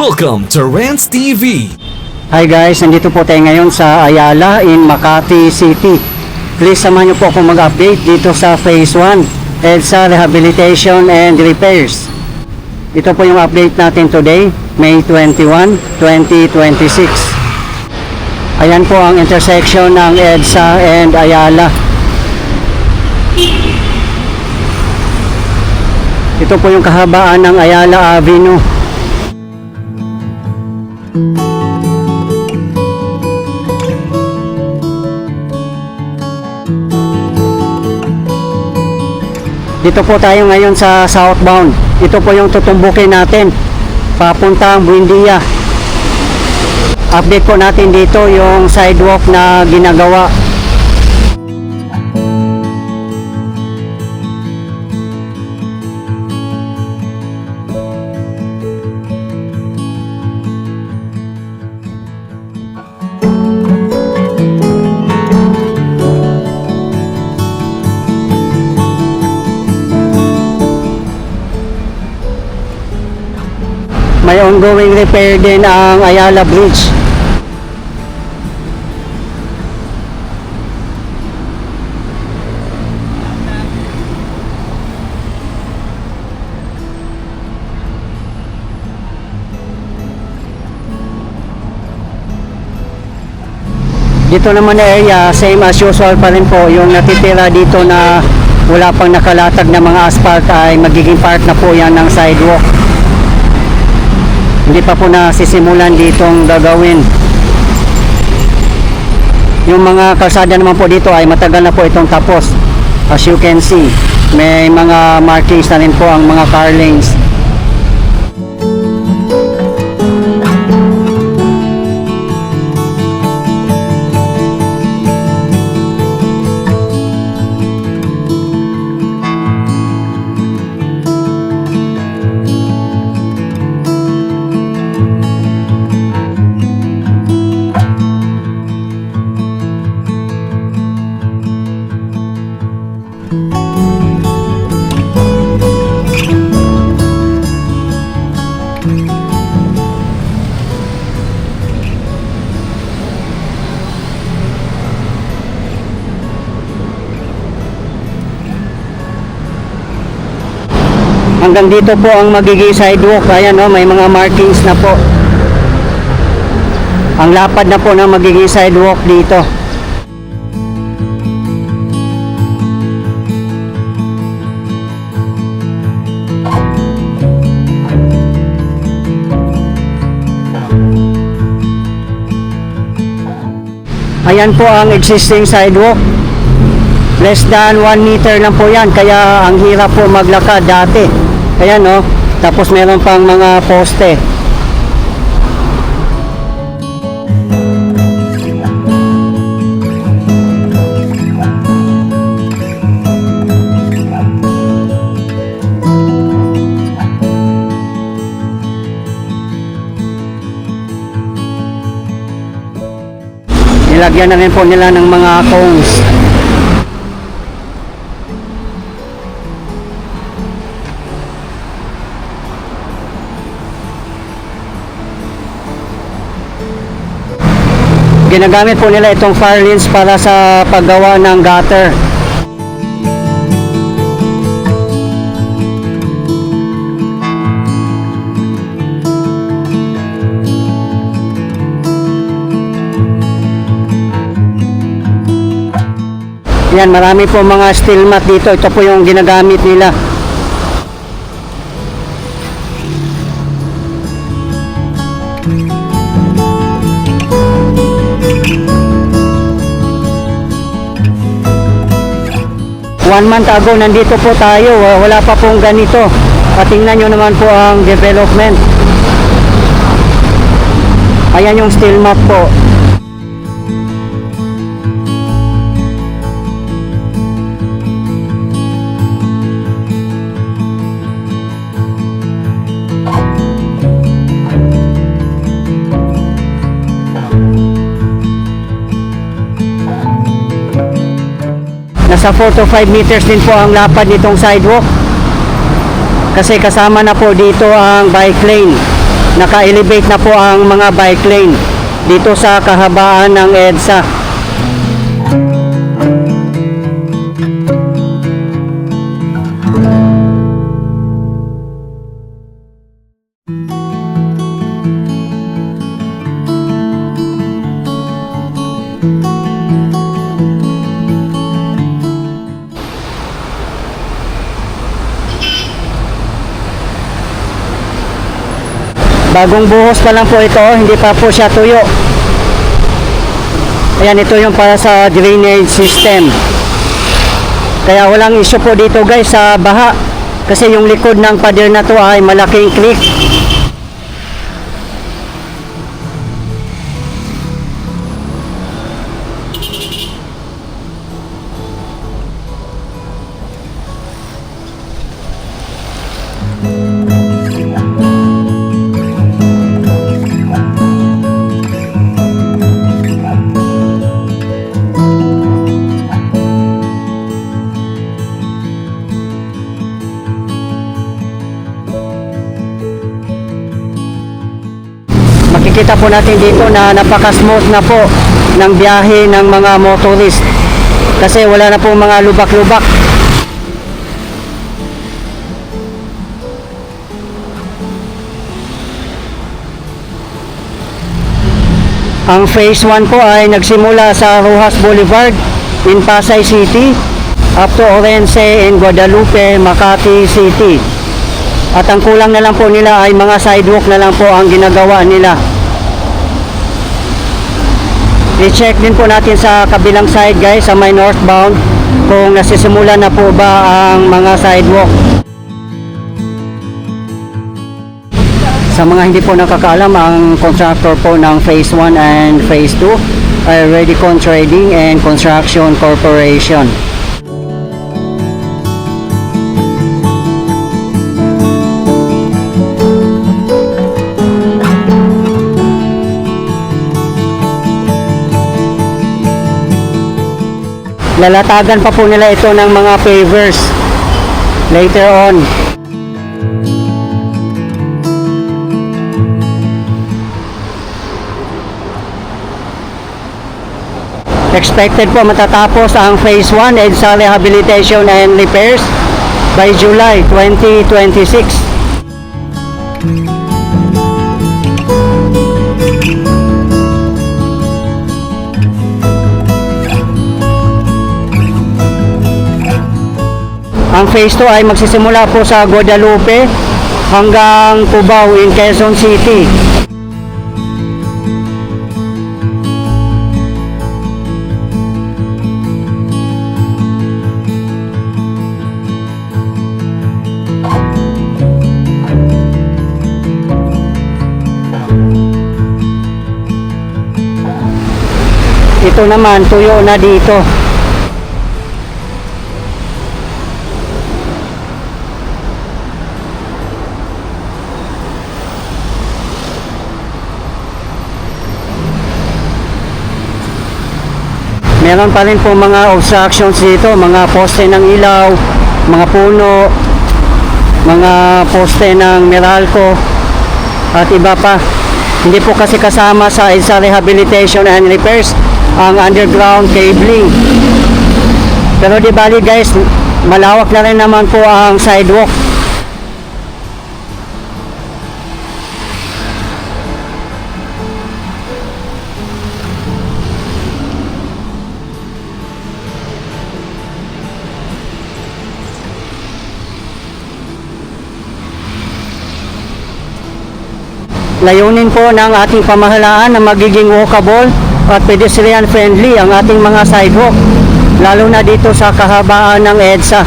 Welcome to Rants TV. Hi guys, nandito po tayo ngayon sa Ayala in Makati City. Please samahan niyo po akong mag-update dito sa Phase 1, EDSA Rehabilitation and Repairs. Ito po yung update natin today, May 21, 2026. Ayan po ang intersection ng EDSA and Ayala. Ito po yung kahabaan ng Ayala Avenue. Dito po tayo ngayon sa southbound. Ito po yung tutumbukin natin papuntang Buendia. Update po natin dito yung sidewalk na ginagawa. May ongoing repair din ang Ayala Bridge. Dito naman na area, same as usual pa rin po. Yung natitira dito na wala pang nakalatag na mga asphalt ay magiging part na po yan ng sidewalk. Hindi pa po nasisimulan ditong gagawin. Yung mga kalsada naman po dito ay matagal na po itong tapos. As you can see, may mga markings na rin po ang mga car lanes. Hanggang dito po ang magiging sidewalk. Ayan o, may mga markings na po. Ang lapad na po ng magiging sidewalk dito. Ayan po ang existing sidewalk. Less than 1 meter lang po yan, kaya ang hirap po maglakad dati. Ayan o, tapos meron pang mga poste. Nilagyan na rin po nila ng mga cones. Ginagamit po nila itong fire lanes para sa paggawa ng gutter. Yan, marami po mga steel mat dito. Ito po yung ginagamit nila. One month ago, nandito po tayo. Wala pa pong ganito. Tingnan nyo naman po ang development. Ayan yung steel mat po. Nasa 4 to 5 meters din po ang lapad nitong sidewalk. Kasi kasama na po dito ang bike lane. naka-elevate na po ang mga bike lane dito sa kahabaan ng EDSA. Bagong buhos pa lang po ito, hindi pa po siya tuyo. Ayan, ito yung para sa drainage system. Kaya walang issue po dito guys sa baha. Kasi yung likod ng pader na to ay malaking creek. Makikita po natin dito na napaka-smooth na po ng biyahe ng mga motorist kasi wala na po mga lubak-lubak. Ang phase 1 po ay nagsimula sa Rojas Boulevard in Pasay City up to Orense in Guadalupe, Makati City. At ang kulang na lang po nila ay mga sidewalk na lang po ang ginagawa nila. I-check din po natin sa kabilang side guys, sa may northbound, kung nasisimula na po ba ang mga sidewalk. Sa mga hindi po nakakaalam, ang contractor po ng Phase 1 and Phase 2 ay Redicon Trading and Construction Corporation. Lalatagan pa po nila ito ng mga pavers later on. Expected po matatapos ang Phase 1 EDSA Rehabilitation and Repairs by July 2026. Ang Phase 2 ay magsisimula po sa Guadalupe hanggang Cubao in Quezon City. Ito naman, tuyo na dito. Meron pa rin po mga obstructions dito, mga poste ng ilaw, mga puno, mga poste ng Meralco, at iba pa. Hindi po kasi kasama sa EDSA Rehabilitation and Repairs ang underground cabling. Pero di bali guys, malawak na rin naman po ang sidewalk. Layunin po ng ating pamahalaan na magiging walkable at pedestrian friendly ang ating mga sidewalk, lalo na dito sa kahabaan ng EDSA.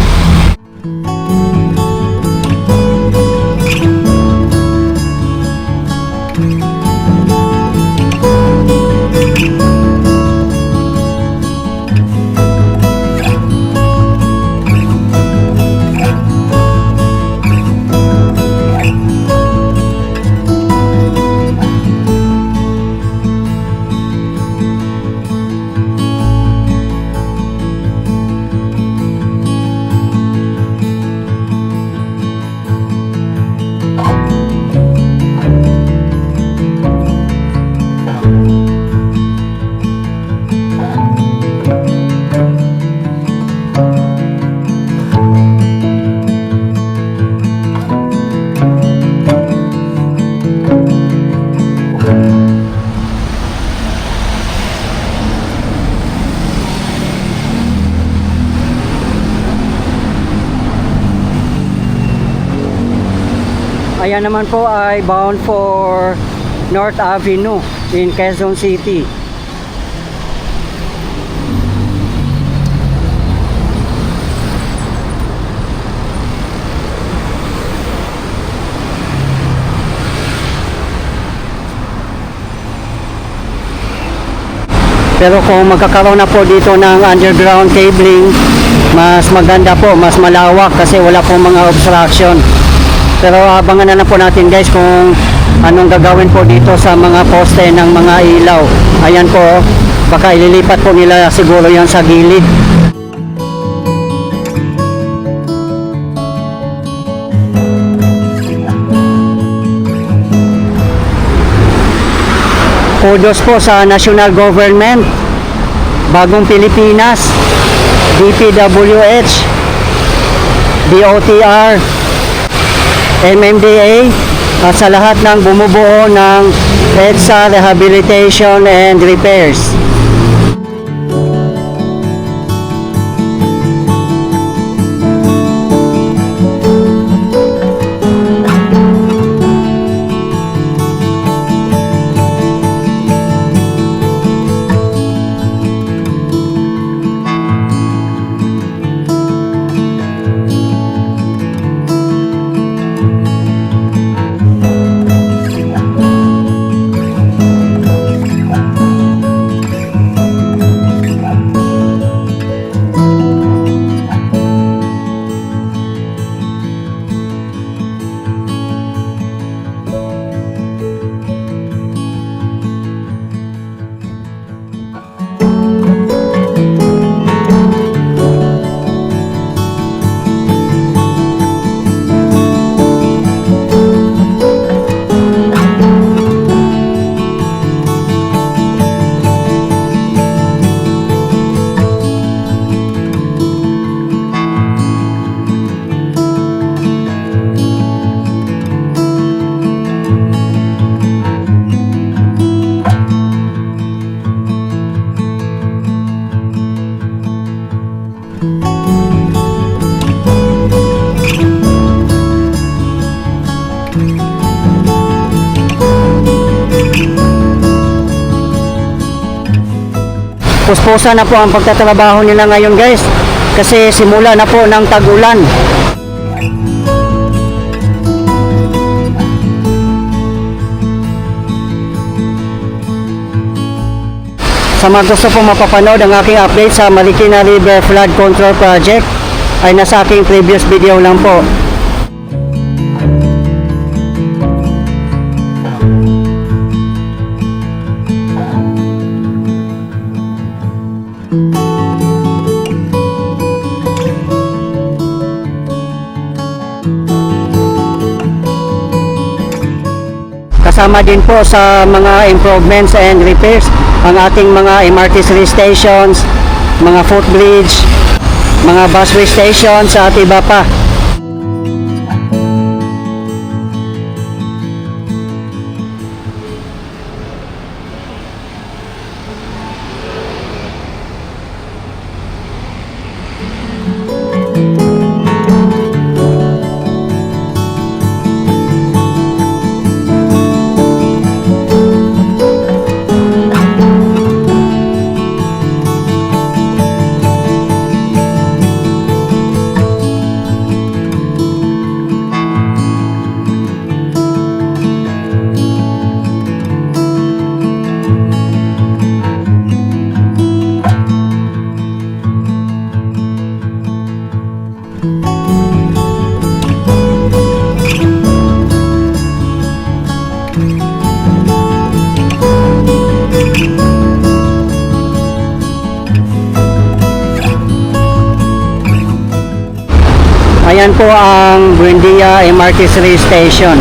Ayan naman po ay bound for North Avenue in Quezon City. Pero kung magkakaroon na po dito ng underground cabling, mas maganda po, mas malawak kasi wala pong mga obstruction. Pero abangan na lang po natin guys kung anong gagawin po dito sa mga poste ng mga ilaw. Ayan po, baka ililipat po nila siguro yan sa gilid. Kudos po sa national government, Bagong Pilipinas, DPWH, DOTR, MMDA, at sa lahat ng bumubuo ng EDSA Rehabilitation and Repairs. Puspusan na po ang pagtatrabaho nila ngayon guys kasi simula na po ng tag-ulan. Sa mga gusto po mapapanood ang aking update sa Marikina River Flood Control Project ay nasa aking previous video lang po. Kasama din po sa mga improvements and repairs ang ating mga MRT3 stations, mga footbridge, mga busway stations at iba pa. Ayan po ang Buendia MRT3 Station.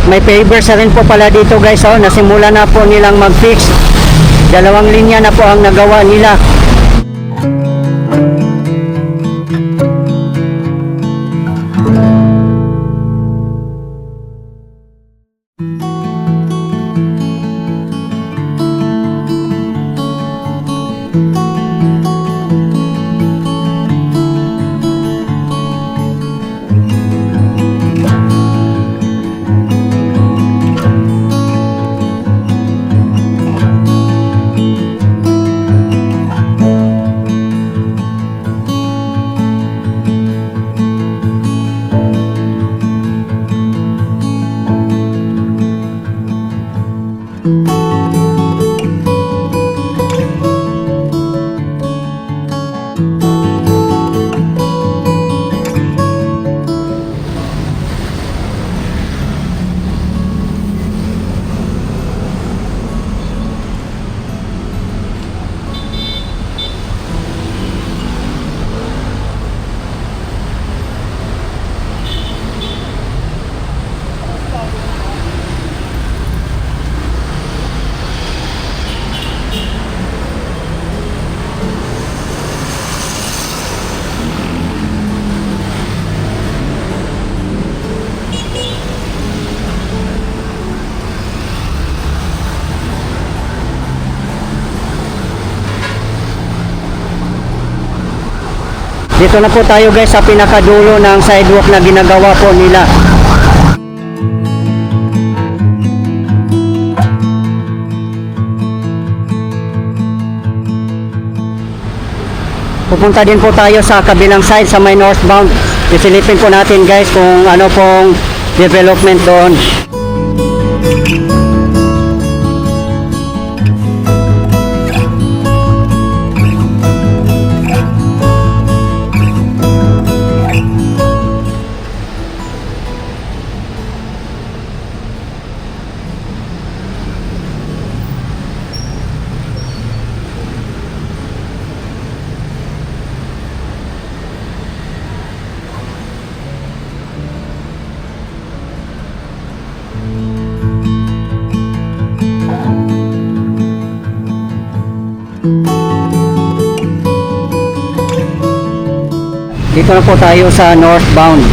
May pavers na rin po pala dito guys, oh. Nasimula na po nilang mag-fix. 2 linya na po ang nagawa nila. Dito na po tayo guys sa pinakadulo ng sidewalk na ginagawa po nila. Pupunta din po tayo sa kabilang side sa may northbound. Isilipin po natin guys kung ano pong development doon. Dito na po tayo sa northbound.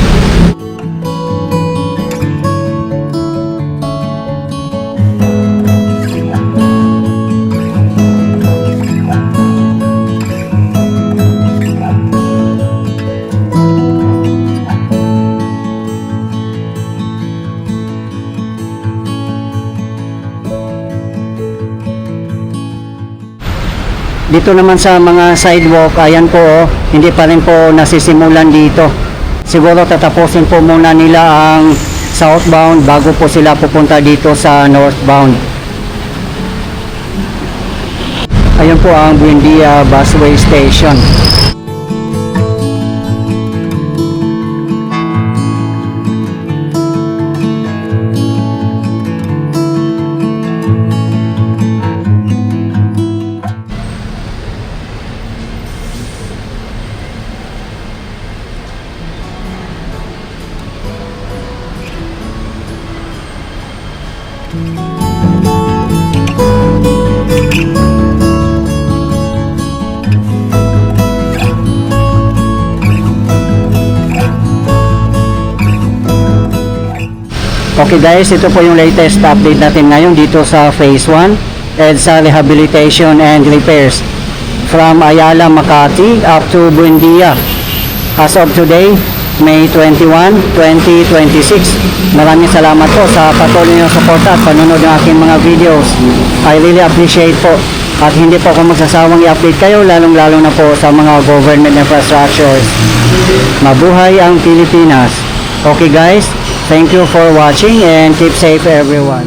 Dito naman sa mga sidewalk, ayan po, oh, hindi pa rin po nasisimulan dito. Siguro tatapusin po muna nila ang southbound bago po sila pupunta dito sa northbound. Ayan po ang Buendia Busway Station. Okay guys, ito po yung latest update natin ngayon dito sa Phase 1 EDSA Rehabilitation and Repairs from Ayala, Makati up to Buendia. As of today, May 21, 2026. Maraming salamat po sa patuloy niyong suporta at panonood ng aking mga videos. I really appreciate po. At hindi po ako magsasawang i-update kayo, lalong-lalo na po sa mga government infrastructures. Mabuhay ang Pilipinas. Okay guys, thank you for watching and keep safe everyone.